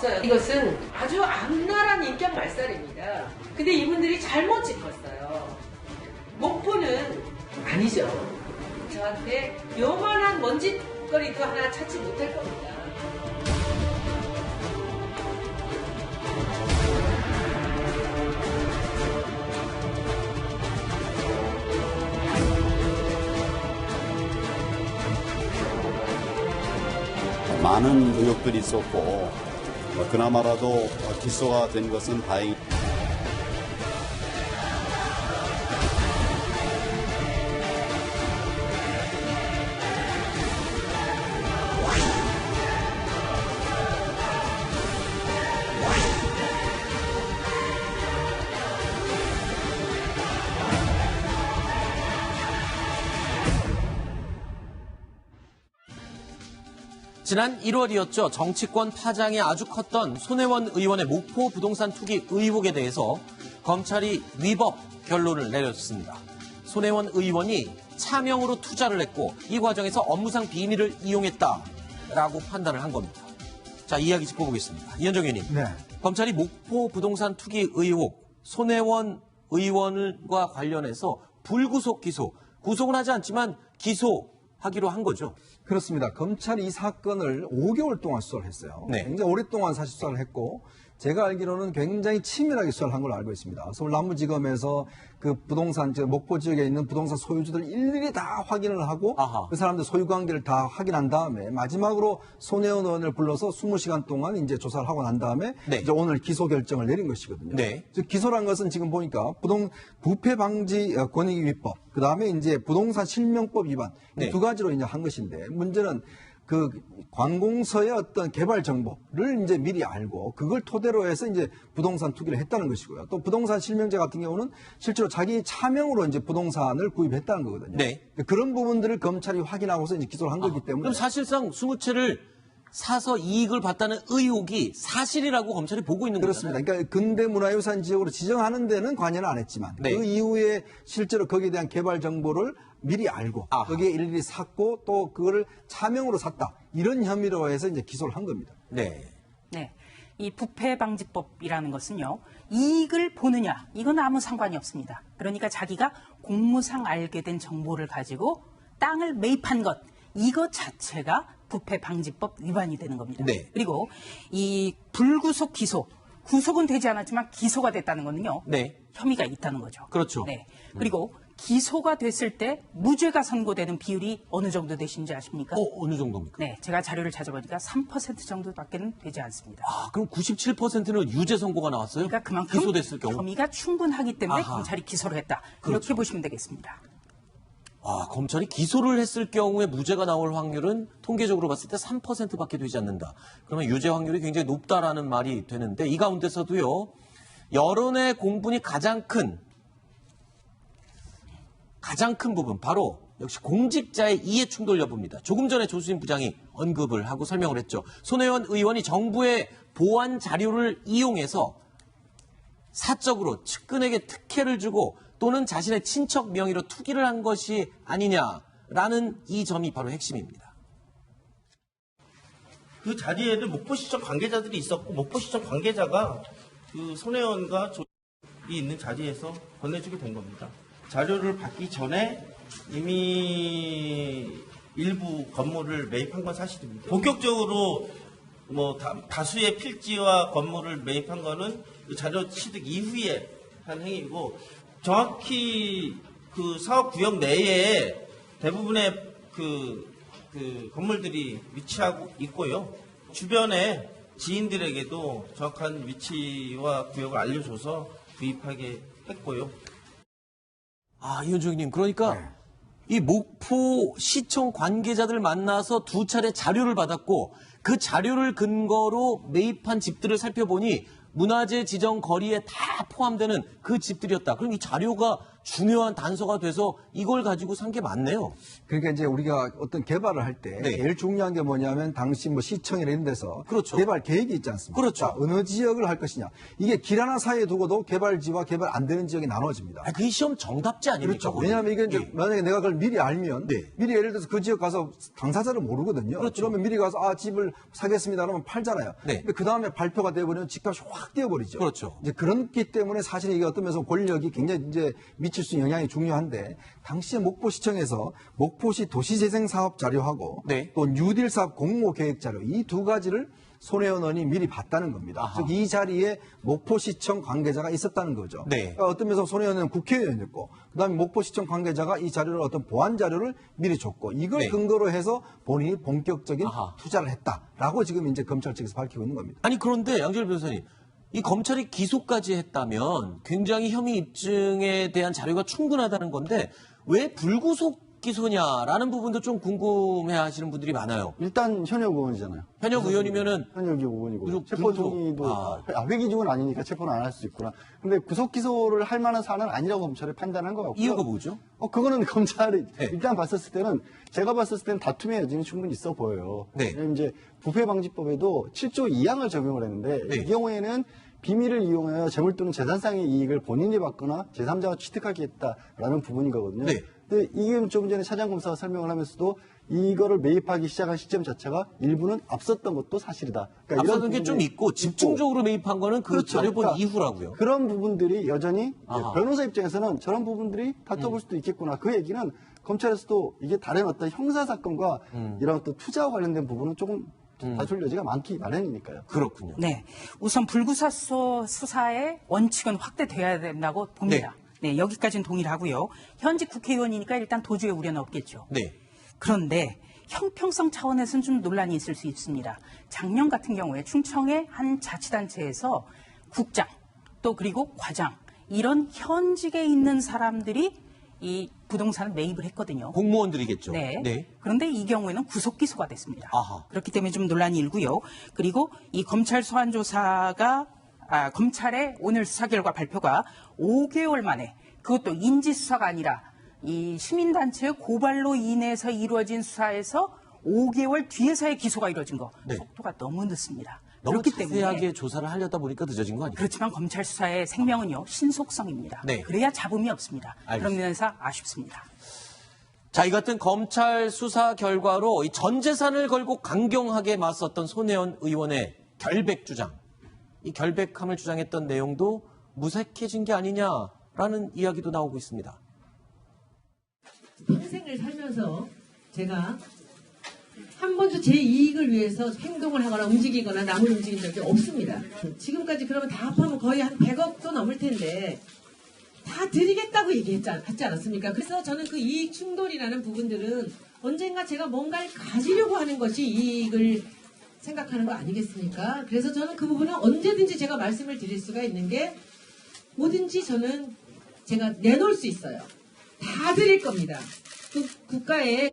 없어요. 이것은 아주 악랄한 인격 말살입니다. 근데 이분들이 잘못 짚었어요. 목포는 아니죠. 저한테 요만한 먼지거리도 하나 찾지 못할 겁니다. 많은 의혹들이 있었고 그나마라도 기소가 된 것은 다행입니다. 지난 1월이었죠. 정치권 파장이 아주 컸던 손혜원 의원의 목포 부동산 투기 의혹에 대해서 검찰이 위법 결론을 내렸습니다. 손혜원 의원이 차명으로 투자를 했고 이 과정에서 업무상 비밀을 이용했다라고 판단을 한 겁니다. 자, 이야기 짚어보겠습니다. 이현정 의원님. 네. 검찰이 목포 부동산 투기 의혹 손혜원 의원과 관련해서 불구속 기소, 구속은 하지 않지만 기소하기로 한 거죠. 그렇습니다. 검찰이 이 사건을 5개월 동안 수사를 했어요. 네. 굉장히 오랫동안 사실 수사를 했고 제가 알기로는 굉장히 치밀하게 수사를 한 걸로 알고 있습니다. 서울 남부지검에서 그 부동산, 목포 지역에 있는 부동산 소유주들 일일이 다 확인을 하고 아하. 그 사람들 소유 관계를 다 확인한 다음에 마지막으로 손혜원 의원을 불러서 20시간 동안 이제 조사를 하고 난 다음에 네. 이제 오늘 기소 결정을 내린 것이거든요. 네. 즉 기소란 것은 지금 보니까 부패 방지 권익위법, 그 다음에 이제 부동산 실명법 위반 네. 두 가지로 이제 한 것인데 문제는 그 관공서의 어떤 개발 정보를 이제 미리 알고 그걸 토대로 해서 이제 부동산 투기를 했다는 것이고요. 또 부동산 실명제 같은 경우는 실제로 자기 차명으로 이제 부동산을 구입했다는 거거든요. 네. 그런 부분들을 검찰이 확인하고서 이제 기소를 한 거기 때문에. 그럼 사실상 20채를 사서 이익을 봤다는 의혹이 사실이라고 검찰이 보고 있는 그렇습니다. 거잖아요. 그러니까 근대문화유산 지역으로 지정하는 데는 관여는 안 했지만 네. 그 이후에 실제로 거기에 대한 개발 정보를 미리 알고 아하. 거기에 일일이 샀고 또 그거를 차명으로 샀다. 이런 혐의로 해서 이제 기소를 한 겁니다. 네. 네. 이 부패방지법이라는 것은요, 이익을 보느냐, 이건 아무 상관이 없습니다. 그러니까 자기가 공무상 알게 된 정보를 가지고 땅을 매입한 것, 이것 자체가 부패방지법 위반이 되는 겁니다. 네. 그리고 이 불구속 기소, 구속은 되지 않았지만 기소가 됐다는 거는요, 네. 혐의가 있다는 거죠. 그렇죠. 네. 그리고 기소가 됐을 때 무죄가 선고되는 비율이 어느 정도 되시는지 아십니까? 어느 정도입니까? 네, 제가 자료를 찾아보니까 3% 정도밖에 되지 않습니다. 아, 그럼 97%는 유죄 선고가 나왔어요? 그러니까 그만큼 기소됐을 경우? 혐의가 충분하기 때문에 아하. 검찰이 기소를 했다. 그렇죠. 이렇게 보시면 되겠습니다. 아, 검찰이 기소를 했을 경우에 무죄가 나올 확률은 통계적으로 봤을 때 3%밖에 되지 않는다. 그러면 유죄 확률이 굉장히 높다라는 말이 되는데 이 가운데서도요. 여론의 공분이 가장 큰 부분 바로 역시 공직자의 이해충돌 여부입니다. 조금 전에 조수진 부장이 언급을 하고 설명을 했죠. 손혜원 의원이 정부의 보안 자료를 이용해서 사적으로 측근에게 특혜를 주고 또는 자신의 친척 명의로 투기를 한 것이 아니냐라는 이 점이 바로 핵심입니다. 그 자리에는 목포시청 관계자들이 있었고 목포시청 관계자가 그 손혜원과 조이 있는 자리에서 건네주게 된 겁니다. 자료를 받기 전에 이미 일부 건물을 매입한 건 사실입니다. 본격적으로 뭐 다수의 필지와 건물을 매입한 거는 그 자료 취득 이후에 한 행위고 정확히 그 사업 구역 내에 대부분의 그 건물들이 위치하고 있고요. 주변에 지인들에게도 정확한 위치와 구역을 알려줘서 구입하게 했고요. 아, 이현중님, 그러니까 이 목포시청 관계자들 만나서 두 차례 자료를 받았고 그 자료를 근거로 매입한 집들을 살펴보니 문화재 지정 거리에 다 포함되는 그 집들이었다. 그럼 이 자료가 중요한 단서가 돼서 이걸 가지고 산 게 맞네요. 그러니까 이제 우리가 어떤 개발을 할 때 네. 제일 중요한 게 뭐냐면 당시 뭐 시청이나 이런 데서 그렇죠. 개발 계획이 있지 않습니까? 그렇죠. 자, 어느 지역을 할 것이냐. 이게 길 하나 사이에 두고도 개발지와 개발 안 되는 지역이 나눠집니다. 아, 그게 시험 정답지 아닙니까? 그렇죠. 왜냐하면 이게 이제 예. 만약에 내가 그걸 미리 알면 네. 미리 예를 들어서 그 지역 가서 당사자를 모르거든요. 그렇죠. 그러면 미리 가서 집을 사겠습니다 그러면 팔잖아요. 네. 근데 그 다음에 발표가 돼버리면 집값이 확 뛰어버리죠. 그렇죠. 이제 그렇기 때문에 사실 이게 어떤 면에서 권력이 굉장히 이제 미칠 수 있는 영향이 중요한데 당시에 목포시청에서 목포시 도시재생 사업 자료하고 네. 또 뉴딜 사업 공모 계획 자료 이 두 가지를 손혜원 의원이 미리 봤다는 겁니다. 아하. 즉 이 자리에 목포시청 관계자가 있었다는 거죠. 네. 그러니까 어떤 면에서 손혜원 의원은 국회의원이었고 그다음에 목포시청 관계자가 이 자료를 어떤 보완 자료를 미리 줬고 이걸 네. 근거로 해서 본인이 본격적인 아하. 투자를 했다라고 지금 이제 검찰 측에서 밝히고 있는 겁니다. 아니 그런데 양지열 변호사님, 이 검찰이 기소까지 했다면 굉장히 혐의 입증에 대한 자료가 충분하다는 건데 왜 불구속 기소냐라는 부분도 좀 궁금해하시는 분들이 많아요. 일단 현역 의원이잖아요. 현역 의원이면은 현역 의원이고 구속- 체포 불구속- 동의도 회기 중은 아니니까 체포는 안 할 수 있구나. 근데 구속 기소를 할 만한 사안은 아니라고 검찰이 판단한 것 같고요. 이유가 뭐죠? 그거는 검찰이 네. 일단 봤었을 때는 제가 봤었을 때는 다툼의 여지는 충분히 있어 보여요. 네. 왜냐면 이제 부패방지법에도 7조 2항을 적용을 했는데 네. 이 경우에는 비밀을 이용하여 재물 또는 재산상의 이익을 본인이 받거나 제3자가 취득하게 했다라는 부분인 거거든요. 네. 근데 이게 좀 전에 차장검사가 설명을 하면서도 이거를 매입하기 시작한 시점 자체가 일부는 앞섰던 것도 사실이다. 그러니까 이런 앞서는 게 좀 부분이 있고 집중적으로 매입한 거는 그 그렇죠. 자료 본 그러니까 이후라고요. 그런 부분들이 여전히 아하. 변호사 입장에서는 저런 부분들이 다퉈볼 수도 있겠구나. 그 얘기는 검찰에서도 이게 다른 어떤 형사 사건과 이런 어떤 투자와 관련된 부분은 조금 다툴 여지가 많기 마련이니까요. 그렇군요. 네. 우선 불구사소 수사의 원칙은 확대돼야 된다고 봅니다. 네, 여기까지는 동의를 하고요. 현직 국회의원이니까 일단 도주의 우려는 없겠죠. 네. 그런데 형평성 차원에서는 좀 논란이 있을 수 있습니다. 작년 같은 경우에 충청의 한 자치단체에서 국장 또 그리고 과장 이런 현직에 있는 사람들이 이 부동산을 매입을 했거든요. 공무원들이겠죠. 네. 그런데 이 경우에는 구속 기소가 됐습니다. 아하. 그렇기 때문에 좀 논란이 일고요. 그리고 이 검찰 소환조사가 검찰의 오늘 수사 결과 발표가 5개월 만에 그것도 인지 수사가 아니라 이 시민단체의 고발로 인해서 이루어진 수사에서 5개월 뒤에서의 기소가 이루어진 거 네. 속도가 너무 늦습니다. 너무 그렇기 때문에 자세하게 조사를 하려다 보니까 늦어진 거 아니에요? 그렇지만 검찰 수사의 생명은요 신속성입니다. 네. 그래야 잡음이 없습니다. 알겠습니다. 그런 면에서 아쉽습니다. 자, 이 같은 검찰 수사 결과로 이 전 재산을 걸고 강경하게 맞섰던 손혜원 의원의 결백 주장, 이 결백함을 주장했던 내용도 무색해진 게 아니냐라는 이야기도 나오고 있습니다. 인생을 살면서 제가 한 번도 제 이익을 위해서 행동을 하거나 움직이거나 남을 움직인 적이 없습니다. 지금까지 그러면 다 합하면 거의 한 100억도 넘을 텐데 다 드리겠다고 얘기했지 않았습니까? 그래서 저는 그 이익 충돌이라는 부분들은 언젠가 제가 뭔가를 가지려고 하는 것이 이익을 생각하는 거 아니겠습니까? 그래서 저는 그 부분은 언제든지 제가 말씀을 드릴 수가 있는 게 뭐든지 저는 제가 내놓을 수 있어요. 다 드릴 겁니다. 국가에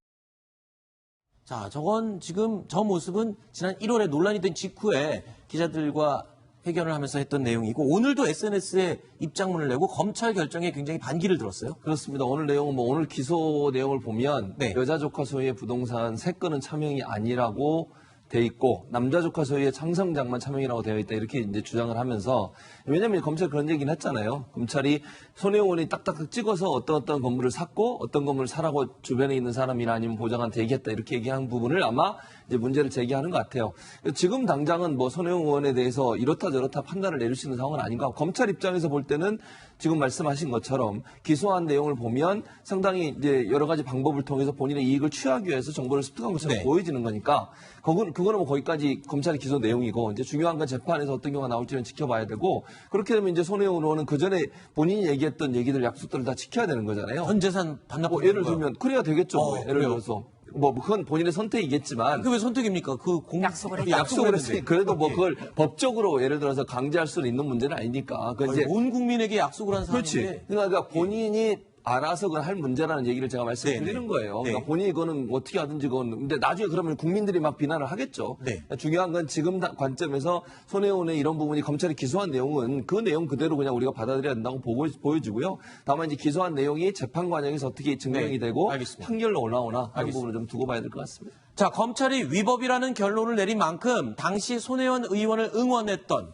자, 저건 지금 저 모습은 지난 1월에 논란이 된 직후에 기자들과 회견을 하면서 했던 내용이고 오늘도 SNS에 입장문을 내고 검찰 결정에 굉장히 반기를 들었어요. 그렇습니다. 오늘 내용은 오늘 기소 내용을 보면 네. 여자 조카 소유의 부동산 3건은 차명이 아니라고 돼 있고 남자 조카 소유의 창성장만 차명이라고 되어 있다 이렇게 이제 주장을 하면서 왜냐하면 검찰 그런 얘기는 했잖아요. 검찰이 손혜원 의원이 딱딱 찍어서 어떤 건물을 샀고 어떤 건물을 사라고 주변에 있는 사람이나 아니면 보장한테 얘기했다 이렇게 얘기한 부분을 아마 이제 문제를 제기하는 것 같아요. 지금 당장은 뭐 손혜원 의원에 대해서 이렇다 저렇다 판단을 내릴 수 있는 상황은 아닌 것 같고 검찰 입장에서 볼 때는 지금 말씀하신 것처럼 기소한 내용을 보면 상당히 이제 여러 가지 방법을 통해서 본인의 이익을 취하기 위해서 정보를 습득한 것처럼 네. 보여지는 거니까 그거는 뭐 거기까지 검찰의 기소 내용이고 이제 중요한 건 재판에서 어떤 경우가 나올지는 지켜봐야 되고 그렇게 되면 이제 손혜원 의원은 그 전에 본인이 얘기했던 얘기들 약속들을 다 지켜야 되는 거잖아요. 전 재산 반납. 뭐 예를 들면 그래야 되겠죠. 뭐 예를 그래요? 들어서 뭐 그건 본인의 선택이겠지만 그게 왜 선택입니까? 약속을 했다. 약속을 했으니 그래도 뭐 예. 그걸 법적으로 예를 들어서 강제할 수는 있는 문제는 아니니까. 그 이제 온 국민에게 약속을 한 그렇지. 사람인데 그러니까 본인이 알아서 그걸 할 문제라는 얘기를 제가 말씀드리는 네네. 거예요. 네. 그러니까 본인이 그거는 어떻게 하든지 그건 근데 나중에 그러면 국민들이 막 비난을 하겠죠. 네. 중요한 건 지금 관점에서 손혜원의 이런 부분이 검찰이 기소한 내용은 그 내용 그대로 그냥 우리가 받아들여야 된다고 보여지고요. 다만 이제 기소한 내용이 재판 과정에서 어떻게 증명이 네. 되고 알겠습니다. 판결로 올라오나 그런 알겠습니다. 부분을 좀 두고 봐야 될 것 같습니다. 자, 검찰이 위법이라는 결론을 내린 만큼 당시 손혜원 의원을 응원했던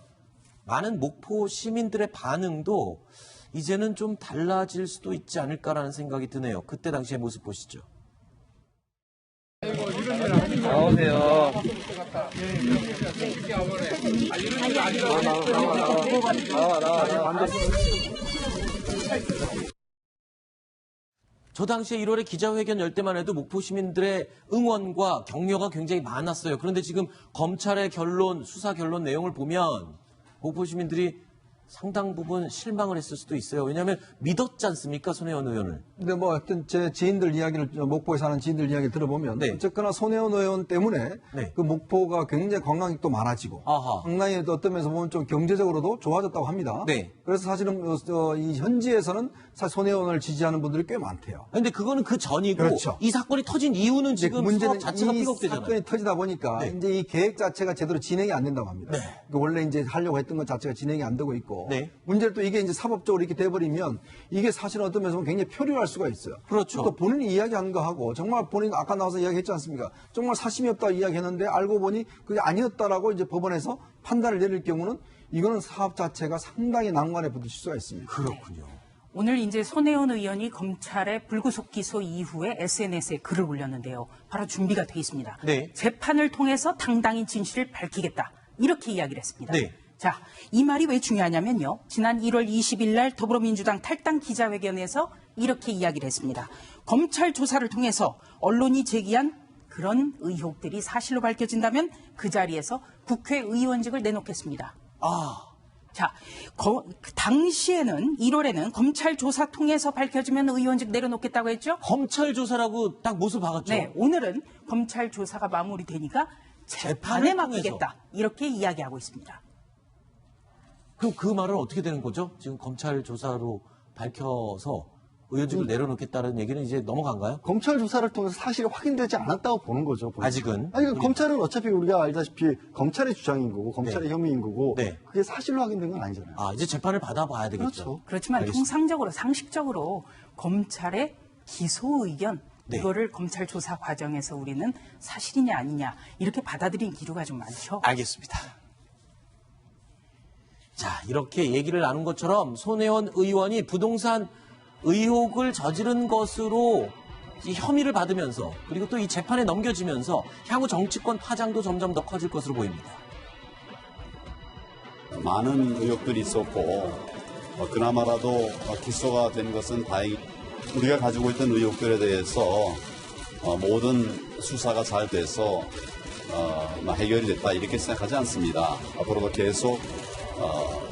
많은 목포 시민들의 반응도 이제는 좀 달라질 수도 있지 않을까라는 생각이 드네요. 그때 당시의 모습 보시죠. 나오세요. 저 당시에 1월에 기자회견 열 때만 해도 목포 시민들의 응원과 격려가 굉장히 많았어요. 그런데 지금 검찰의 결론, 수사 결론 내용을 보면 목포 시민들이 상당 부분 실망을 했을 수도 있어요. 왜냐하면 믿었지 않습니까, 손혜원 의원을. 근데 뭐 하여튼 제 지인들 이야기를 목포에 사는 지인들 이야기 들어보면 네. 어쨌거나 손혜원 의원 때문에 네. 그 목포가 굉장히 관광객도 많아지고 아하. 상당히 또 어떤 면에서 보면 좀 경제적으로도 좋아졌다고 합니다. 네. 그래서 사실은 이 현지에서는 사실 손혜원을 지지하는 분들이 꽤 많대요. 근데 그거는 그 전이고 그렇죠. 이 사건이 터진 이유는 이제 지금 문제는 사업 자체가 이 삐걱대잖아요. 사건이 터지다 보니까 네. 이제 이 계획 자체가 제대로 진행이 안 된다고 합니다. 네. 그러니까 원래 이제 하려고 했던 것 자체가 진행이 안 되고 있고 네. 문제는 또 이게 이제 사법적으로 이렇게 돼버리면 이게 사실은 어떤 면에서 보면 굉장히 표류할 수가 있어요. 그렇죠. 또 본인이 이야기하는 거하고 정말 본인 아까 나와서 이야기했지 않습니까? 정말 사심이 없다고 이야기했는데 알고 보니 그게 아니었다라고 이제 법원에서 판단을 내릴 경우는 이거는 사업 자체가 상당히 난관에 부딪힐 수가 있습니다. 그렇군요. 오늘 이제 손혜원 의원이 검찰의 불구속 기소 이후에 SNS에 글을 올렸는데요. 바로 준비가 돼 있습니다. 네. 재판을 통해서 당당히 진실을 밝히겠다. 이렇게 이야기를 했습니다. 네. 자, 이 말이 왜 중요하냐면요. 지난 1월 20일 날 더불어민주당 탈당 기자회견에서 이렇게 이야기를 했습니다. 검찰 조사를 통해서 언론이 제기한 그런 의혹들이 사실로 밝혀진다면 그 자리에서 국회의원직을 내놓겠습니다. 자, 당시에는 1월에는 검찰 조사 통해서 밝혀지면 의원직 내려놓겠다고 했죠? 검찰 조사라고 딱 못을 박았죠. 네, 오늘은 검찰 조사가 마무리되니까 재판에 재판을 맡기겠다. 이렇게 이야기하고 있습니다. 그럼 그 말은 어떻게 되는 거죠? 지금 검찰 조사로 밝혀서 의원직을 내려놓겠다는 얘기는 이제 넘어간가요? 검찰 조사를 통해서 사실이 확인되지 않았다고 보는 거죠. 보니까. 아직은? 아니, 검찰은 어차피 우리가 알다시피 검찰의 주장인 거고 검찰의 네. 혐의인 거고 네. 그게 사실로 확인된 건 아니잖아요. 아, 이제 재판을 받아봐야 되겠죠. 그렇죠. 그렇지만 알겠습니다. 통상적으로 상식적으로 검찰의 기소 의견 네. 이거를 검찰 조사 과정에서 우리는 사실이냐 아니냐 이렇게 받아들인 기류가 좀 많죠. 알겠습니다. 자, 이렇게 얘기를 나눈 것처럼 손혜원 의원이 부동산 의혹을 저지른 것으로 이 혐의를 받으면서 그리고 또 이 재판에 넘겨지면서 향후 정치권 파장도 점점 더 커질 것으로 보입니다. 많은 의혹들이 있었고 그나마라도 기소가 된 것은 다행히 우리가 가지고 있던 의혹들에 대해서 모든 수사가 잘 돼서 해결이 됐다 이렇게 생각하지 않습니다. 앞으로도 계속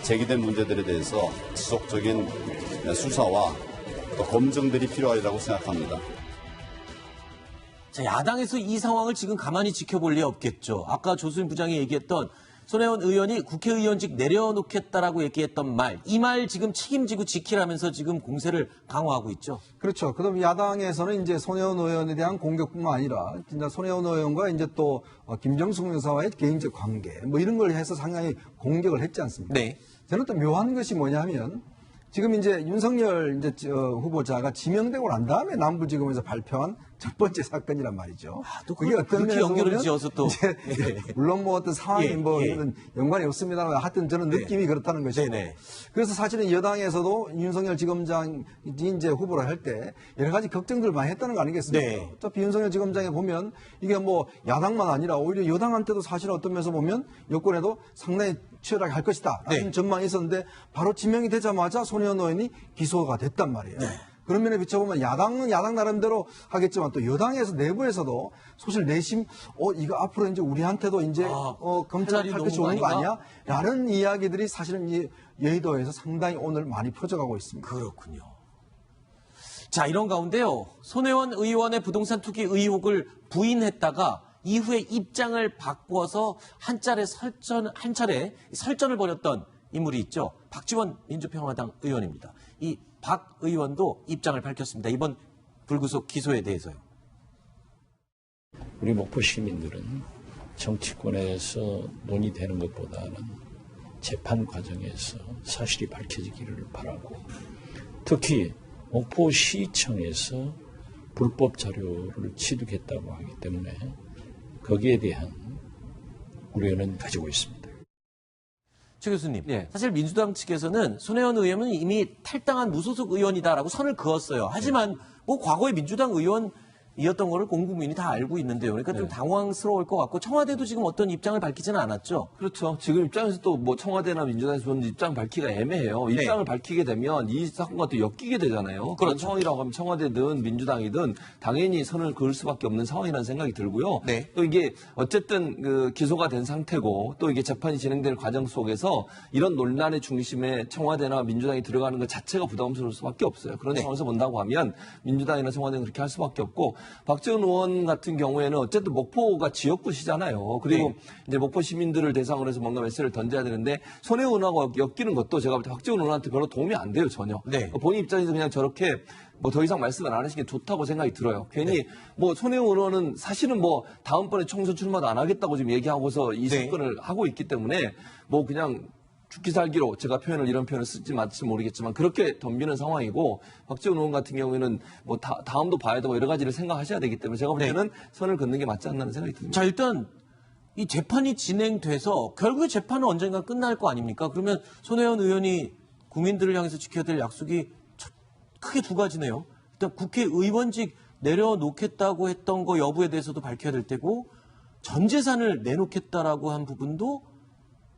제기된 문제들에 대해서 지속적인 수사와 또 검증들이 필요하리라고 생각합니다. 자, 야당에서 이 상황을 지금 가만히 지켜볼 리 없겠죠. 아까 조수진 부장이 얘기했던 손혜원 의원이 국회의원직 내려놓겠다라고 얘기했던 말, 이 말 지금 책임지고 지키라면서 지금 공세를 강화하고 있죠. 그렇죠. 그럼 야당에서는 이제 손혜원 의원에 대한 공격뿐만 아니라 진짜 손혜원 의원과 이제 또 김정숙 여사와의 개인적 관계 뭐 이런 걸 해서 상당히 공격을 했지 않습니까? 네. 저는 또 묘한 것이 뭐냐면 지금 이제 윤석열 이제 후보자가 지명되고 난 다음에 남부지검에서 발표한 첫 번째 사건이란 말이죠. 또 그게 어떤 그렇게 면에서 연결을 보면 지어서 또. 이제 물론 뭐 어떤 상황이 예, 뭐 예. 이런 연관이 없습니다만 하여튼 저는 느낌이 그렇다는 것이고. 네네. 그래서 사실은 여당에서도 윤석열 지검장이 이제 후보를 할 때 여러 가지 걱정들을 많이 했다는 거 아니겠습니까? 네. 어차피 윤석열 지검장에 보면 이게 뭐 야당만 아니라 오히려 여당한테도 사실 어떤 면에서 보면 여권에도 상당히 치열하게 할 것이다 라는 네. 전망이 있었는데 바로 지명이 되자마자 손혜원 의원이 기소가 됐단 말이에요. 그런 면에 비춰보면 야당은 야당 나름대로 하겠지만 또 여당에서 내부에서도 사실 내심 이거 앞으로 이제 우리한테도 이제 검찰이 할 것이 오는 거 아니야? 라는 이야기들이 사실은 이 여의도에서 상당히 오늘 많이 퍼져가고 있습니다. 그렇군요. 자, 이런 가운데요. 손혜원 의원의 부동산 투기 의혹을 부인했다가 이후에 입장을 바꿔서 한 차례 설전을 벌였던 인물이 있죠. 박지원 민주평화당 의원입니다. 이 박 의원도 입장을 밝혔습니다. 이번 불구속 기소에 대해서요. 우리 목포 시민들은 정치권에서 논의되는 것보다는 재판 과정에서 사실이 밝혀지기를 바라고, 특히 목포시청에서 불법 자료를 취득했다고 하기 때문에 거기에 대한 우려는 가지고 있습니다. 최 교수님, 예. 사실 민주당 측에서는 손혜원 의원은 이미 탈당한 무소속 의원이다라고 선을 그었어요. 하지만 뭐 과거에 민주당 의원이었던 거를 온 국민이 다 알고 있는데요. 그러니까 좀 당황스러울 것 같고 청와대도 지금 어떤 입장을 밝히지는 않았죠. 그렇죠. 지금 입장에서 또 뭐 청와대나 민주당에서 입장 밝히기가 애매해요. 입장을 밝히게 되면 이 사건과 또 엮이게 되잖아요. 그런 상황이라고 하면 청와대든 민주당이든 당연히 선을 그을 수밖에 없는 상황이라는 생각이 들고요. 네. 또 이게 어쨌든 그 기소가 된 상태고 또 이게 재판이 진행될 과정 속에서 이런 논란의 중심에 청와대나 민주당이 들어가는 것 자체가 부담스러울 수밖에 없어요. 그런 상황에서 본다고 하면 민주당이나 청와대는 그렇게 할 수밖에 없고, 박지원 의원 같은 경우에는 어쨌든 목포가 지역구시잖아요. 그리고 이제 목포 시민들을 대상으로 해서 뭔가 메시지를 던져야 되는데 손혜원 의원하고 엮이는 것도 제가 볼 때 박지원 의원한테 별로 도움이 안 돼요, 전혀. 네. 본인 입장에서 그냥 저렇게 뭐 더 이상 말씀을 안 하시는 게 좋다고 생각이 들어요. 괜히 뭐 손혜원 의원은 사실은 뭐 다음번에 총선 출마도 안 하겠다고 지금 얘기하고서 이 사건을 하고 있기 때문에 뭐 그냥 죽기 살기로, 제가 이런 표현을 쓸지 맞을지 모르겠지만 그렇게 덤비는 상황이고, 박지원 의원 같은 경우에는 뭐 다음도 봐야 되고 여러 가지를 생각하셔야 되기 때문에 제가 볼 때는 선을 긋는 게 맞지 않나는 생각이 듭니다. 자, 일단 이 재판이 진행돼서 결국에 재판은 언젠가 끝날 거 아닙니까? 그러면 손혜원 의원이 국민들을 향해서 지켜야 될 약속이 크게 두 가지네요. 일단 국회의원직 내려놓겠다고 했던 거 여부에 대해서도 밝혀야 될 테고, 전 재산을 내놓겠다라고 한 부분도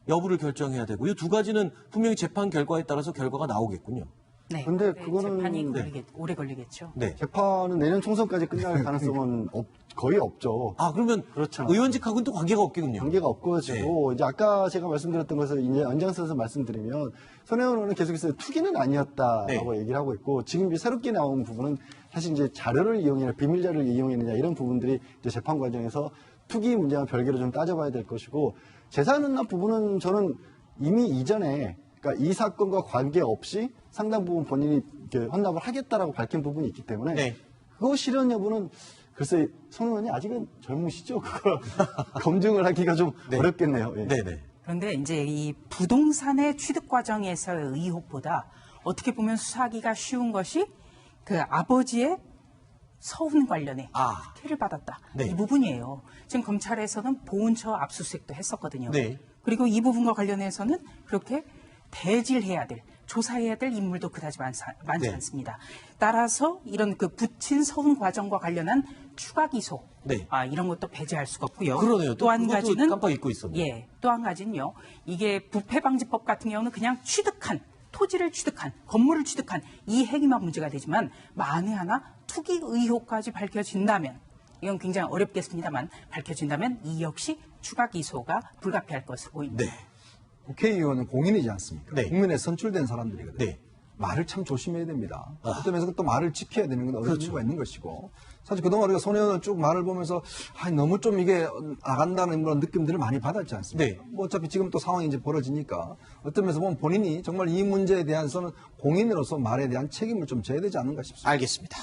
여부를 결정해야 되고, 이 두 가지는 분명히 재판 결과에 따라서 결과가 나오겠군요. 네. 근데 네, 그거는 재판이 오래 걸리겠죠. 네. 재판은 내년 총선까지 끝날 가능성은 거의 없죠. 아, 그러면 그렇잖아요. 의원직하고는 또 관계가 없겠군요. 관계가 없고지고 이제 아까 제가 말씀드렸던 것을 이제 연장선에서 말씀드리면 손혜원 의원은 계속해서 투기는 아니었다라고 얘기를 하고 있고, 지금 이제 새롭게 나온 부분은 사실 이제 자료를 이용했느냐 비밀 자료를 이용했느냐 이런 부분들이 이제 재판 과정에서 투기 문제와 별개로 좀 따져봐야 될 것이고, 재산은 부분은 저는 이미 이전에 그러니까 이 사건과 관계없이 상당 부분 본인이 이렇게 헌납을 하겠다라고 밝힌 부분이 있기 때문에 그거 실현 여부는 글쎄 손 의원이 아직은 젊으시죠. 그걸 검증을 하기가 좀 어렵겠네요. 예. 네네. 그런데 이제 이 부동산의 취득 과정에서의 의혹보다 어떻게 보면 수사하기가 쉬운 것이 그 아버지의 서운 관련해 특혜를 받았다. 네. 이 부분이에요. 지금 검찰에서는 보훈처 압수수색도 했었거든요. 네. 그리고 이 부분과 관련해서는 그렇게 대질해야 될, 조사해야 될 인물도 그다지 많지 않습니다. 따라서 이런 그 붙인 서운 과정과 관련한 추가 기소, 이런 것도 배제할 수가 없고요. 그러네요. 또 한 가지는 깜빡 잊고 있었네요. 예, 또 한 가지는요. 이게 부패방지법 같은 경우는 그냥 취득한, 토지를 취득한, 건물을 취득한 이 행위만 문제가 되지만 만에 하나 투기 의혹까지 밝혀진다면, 이건 굉장히 어렵겠습니다만 밝혀진다면 이 역시 추가 기소가 불가피할 것으로 보입니다. 네. 국회의원은 공인이지 않습니까? 네. 국민에 선출된 사람들이거든요. 네. 말을 참 조심해야 됩니다. 어떤 면에서 또 말을 지켜야 되는 건 어떤 이유가 있는 것이고, 사실 그동안 우리가 손혜원을 쭉 말을 보면서 너무 좀 이게 나간다는 그런 느낌들을 많이 받았지 않습니까? 뭐 어차피 지금 또 상황이 이제 벌어지니까 어떤 면에서 보면 본인이 정말 이 문제에 대해서는 공인으로서 말에 대한 책임을 좀 져야 되지 않는가 싶습니다. 알겠습니다.